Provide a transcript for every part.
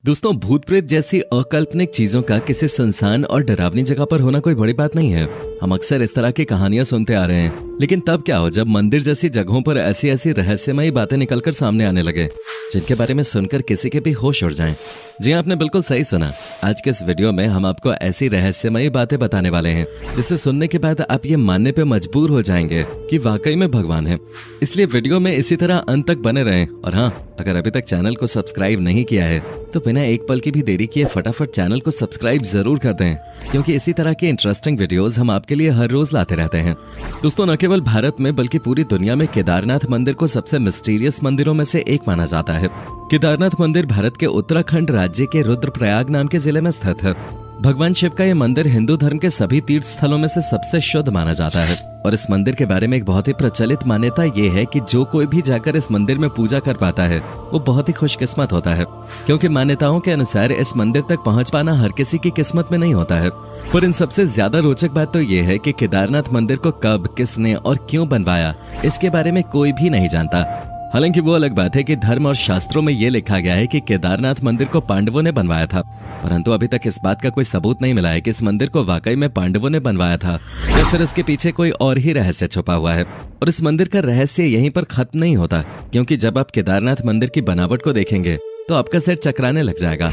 दोस्तों, भूत प्रेत जैसी अकाल्पनिक चीजों का किसी सुनसान और डरावनी जगह पर होना कोई बड़ी बात नहीं है। हम अक्सर इस तरह की कहानियां सुनते आ रहे हैं, लेकिन तब क्या हो जब मंदिर जैसी जगहों पर ऐसी ऐसी रहस्यमयी बातें निकलकर सामने आने लगे जिनके बारे में सुनकर किसी के भी होश उड़ जाएं। जी आपने बिल्कुल सही सुना। आज के इस वीडियो में हम आपको ऐसी रहस्यमयी बातें बताने वाले हैं जिसे सुनने के बाद आप ये मानने पे मजबूर हो जाएंगे कि वाकई में भगवान है। इसलिए वीडियो में इसी तरह अंत तक बने रहें। और हाँ, अगर अभी तक चैनल को सब्सक्राइब नहीं किया है तो बिना एक पल की भी देरी किए फटाफट चैनल को सब्सक्राइब जरूर कर दें, क्योंकि इसी तरह के इंटरेस्टिंग वीडियोस हम आपके लिए हर रोज लाते रहते हैं। दोस्तों, न केवल भारत में बल्कि पूरी दुनिया में केदारनाथ मंदिर को सबसे मिस्टीरियस मंदिरों में से एक माना जाता है। केदारनाथ मंदिर भारत के उत्तराखंड राज्य के रुद्रप्रयाग नाम के जिले में स्थित है। भगवान शिव का यह मंदिर हिंदू धर्म के सभी तीर्थ स्थलों में से सबसे शुद्ध माना जाता है। और इस मंदिर के बारे में एक बहुत ही प्रचलित मान्यता ये है कि जो कोई भी जाकर इस मंदिर में पूजा कर पाता है वो बहुत ही खुशकिस्मत होता है, क्योंकि मान्यताओं के अनुसार इस मंदिर तक पहुंच पाना हर किसी की किस्मत में नहीं होता है। पर इन सबसे ज्यादा रोचक बात तो ये है कि केदारनाथ मंदिर को कब, किसने और क्यों बनवाया, इसके बारे में कोई भी नहीं जानता। हालांकि वो अलग बात है कि धर्म और शास्त्रों में ये लिखा गया है कि केदारनाथ मंदिर को पांडवों ने बनवाया था, परंतु अभी तक इस बात का कोई सबूत नहीं मिला है कि इस मंदिर को वाकई में पांडवों ने बनवाया था या फिर इसके पीछे कोई और ही रहस्य छुपा हुआ है। और इस मंदिर का रहस्य यहीं पर खत्म नहीं होता, क्योंकि जब आप केदारनाथ मंदिर की बनावट को देखेंगे तो आपका सिर चकराने लग जाएगा।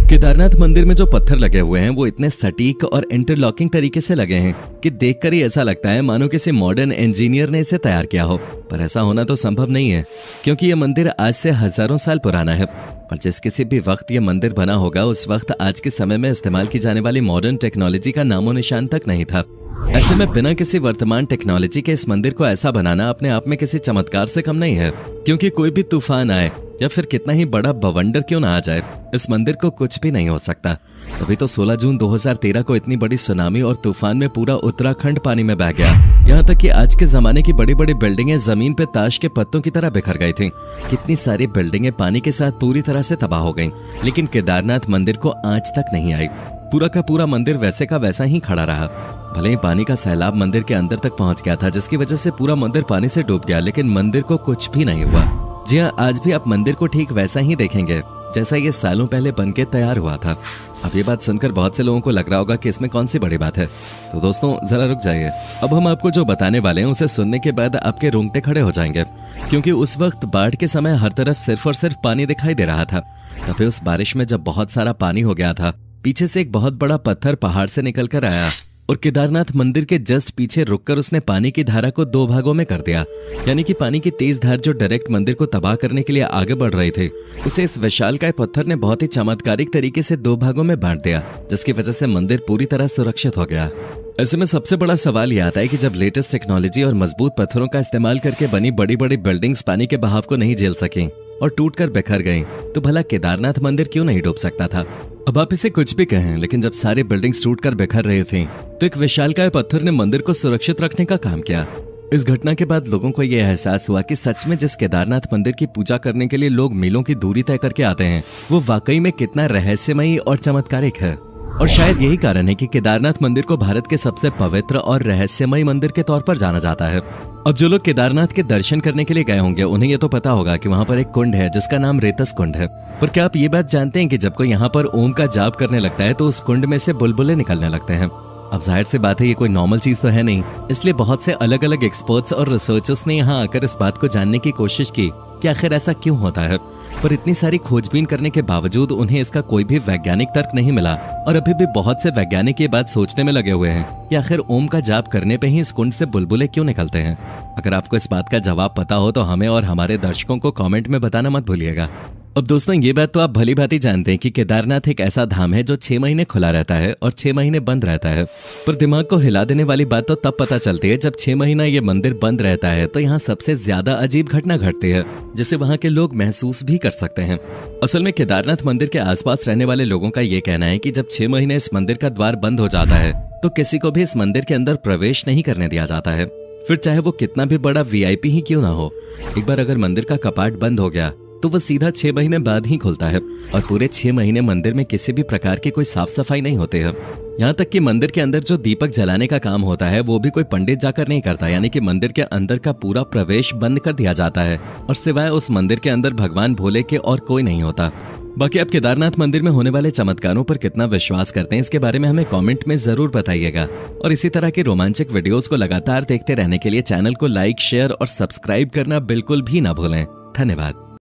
केदारनाथ मंदिर में जो पत्थर लगे हुए हैं वो इतने सटीक और इंटरलॉकिंग तरीके से लगे हैं कि देखकर ही ऐसा लगता है मानो किसी मॉडर्न इंजीनियर ने इसे तैयार किया हो। पर ऐसा होना तो संभव नहीं है, क्योंकि यह मंदिर आज से हजारों साल पुराना है। और जिस किसी भी वक्त यह मंदिर बना होगा उस वक्त आज के समय में इस्तेमाल की जाने वाली मॉडर्न टेक्नोलॉजी का नामो निशान तक नहीं था। ऐसे में बिना किसी वर्तमान टेक्नोलॉजी के इस मंदिर को ऐसा बनाना अपने आप में किसी चमत्कार से कम नहीं है, क्योंकि कोई भी तूफान आए या फिर कितना ही बड़ा बवंडर क्यों ना आ जाए, इस मंदिर को कुछ भी नहीं हो सकता। तभी तो 16 जून 2013 को इतनी बड़ी सुनामी और तूफान में पूरा उत्तराखंड पानी में बह गया। यहाँ तक कि आज के जमाने की बड़ी बड़ी बिल्डिंगें जमीन पे ताश के पत्तों की तरह बिखर गई थीं। कितनी सारी बिल्डिंगें पानी के साथ पूरी तरह से तबाह हो गईं, लेकिन केदारनाथ मंदिर को आंच तक नहीं आई। पूरा का पूरा मंदिर वैसे का वैसा ही खड़ा रहा। भले ही पानी का सैलाब मंदिर के अंदर तक पहुंच गया था, जिसकी वजह से पूरा मंदिर पानी से डूब गया, लेकिन मंदिर को कुछ भी नहीं हुआ। जी हाँ, आज भी आप मंदिर को ठीक वैसा ही देखेंगे जैसा ये सालों पहले बनके तैयार हुआ था। अब ये बात सुनकर बहुत से लोगों को लग रहा होगा कि इसमें कौन सी बड़ी बात है। तो दोस्तों, जरा रुक जाइए। अब हम आपको जो बताने वाले हैं उसे सुनने के बाद आपके रोंगटे खड़े हो जाएंगे, क्योंकि उस वक्त बाढ़ के समय हर तरफ सिर्फ और सिर्फ पानी दिखाई दे रहा था। तभी उस बारिश में जब बहुत सारा पानी हो गया था, पीछे से एक बहुत बड़ा पत्थर पहाड़ से निकल कर आया और केदारनाथ मंदिर के जस्ट पीछे रुककर उसने पानी की धारा को 2 भागों में कर दिया। यानी कि पानी की तेज धार जो डायरेक्ट मंदिर को तबाह करने के लिए आगे बढ़ रही थी, उसे इस विशालकाय पत्थर ने बहुत ही चमत्कारिक तरीके से 2 भागों में बांट दिया, जिसकी वजह से मंदिर पूरी तरह सुरक्षित हो गया। ऐसे में सबसे बड़ा सवाल यह आता है कि जब लेटेस्ट टेक्नोलॉजी और मजबूत पत्थरों का इस्तेमाल करके बनी बड़ी बड़ी बिल्डिंग्स पानी के बहाव को नहीं झेल सकी और टूटकर बिखर गई, तो भला केदारनाथ मंदिर क्यों नहीं डूब सकता था। अब आप इसे कुछ भी कहें, लेकिन जब सारी बिल्डिंग्स टूटकर बिखर रही थीं, तो एक विशालकाय पत्थर ने मंदिर को सुरक्षित रखने का काम किया। इस घटना के बाद लोगों को यह एहसास हुआ कि सच में जिस केदारनाथ मंदिर की पूजा करने के लिए लोग मीलों की दूरी तय करके आते हैं, वो वाकई में कितना रहस्यमयी और चमत्कारिक है। और शायद यही कारण है कि केदारनाथ मंदिर को भारत के सबसे पवित्र और रहस्यमयी मंदिर के तौर पर जाना जाता है। अब जो लोग केदारनाथ के दर्शन करने के लिए गए होंगे उन्हें ये तो पता होगा कि वहाँ पर एक कुंड है जिसका नाम रेतस कुंड है। पर क्या आप ये बात जानते हैं कि जब कोई यहाँ पर ओम का जाप करने लगता है तो उस कुंड में से बुलबुले निकलने लगते हैं। अब जाहिर सी बात है ये कोई नॉर्मल चीज तो है नहीं, इसलिए बहुत से अलग अलग एक्सपर्ट्स और रिसर्चर्स ने यहाँ आकर इस बात को जानने की कोशिश की कि आखिर ऐसा क्यों होता है। पर इतनी सारी खोजबीन करने के बावजूद उन्हें इसका कोई भी वैज्ञानिक तर्क नहीं मिला। और अभी भी बहुत से वैज्ञानिक ये बात सोचने में लगे हुए हैं कि आखिर ओम का जाप करने पे ही इस कुंड से बुलबुले क्यों निकलते हैं। अगर आपको इस बात का जवाब पता हो तो हमें और हमारे दर्शकों को कमेंट में बताना मत भूलिएगा। अब दोस्तों, ये बात तो आप भली भांति जानते हैं कि केदारनाथ एक ऐसा धाम है जो 6 महीने खुला रहता है और 6 महीने बंद रहता है। पर दिमाग को हिला देने वाली बात तो तब पता चलती है जब 6 महीना ये मंदिर बंद रहता है, तो यहाँ सबसे ज्यादा अजीब घटना घटती है जिसे वहाँ के लोग महसूस भी कर सकते हैं। असल में केदारनाथ मंदिर के आसपास रहने वाले लोगों का ये कहना है कि जब 6 महीने इस मंदिर का द्वार बंद हो जाता है तो किसी को भी इस मंदिर के अंदर प्रवेश नहीं करने दिया जाता है, फिर चाहे वो कितना भी बड़ा VIP ही क्यों ना हो। एक बार अगर मंदिर का कपाट बंद हो गया तो वो सीधा 6 महीने बाद ही खुलता है और पूरे 6 महीने मंदिर में किसी भी प्रकार की कोई साफ सफाई नहीं होती है। यहाँ तक कि मंदिर के अंदर जो दीपक जलाने का काम होता है वो भी कोई पंडित जाकर नहीं करता, यानी कि मंदिर के अंदर का पूरा प्रवेश बंद कर दिया जाता है और सिवाय उस मंदिर के अंदर भगवान भोले के और कोई नहीं होता। बाकी आप केदारनाथ मंदिर में होने वाले चमत्कारों पर कितना विश्वास करते हैं, इसके बारे में हमें कमेंट में जरूर बताइएगा। और इसी तरह के रोमांचक वीडियोस को लगातार देखते रहने के लिए चैनल को लाइक, शेयर और सब्सक्राइब करना बिल्कुल भी ना भूलें। धन्यवाद।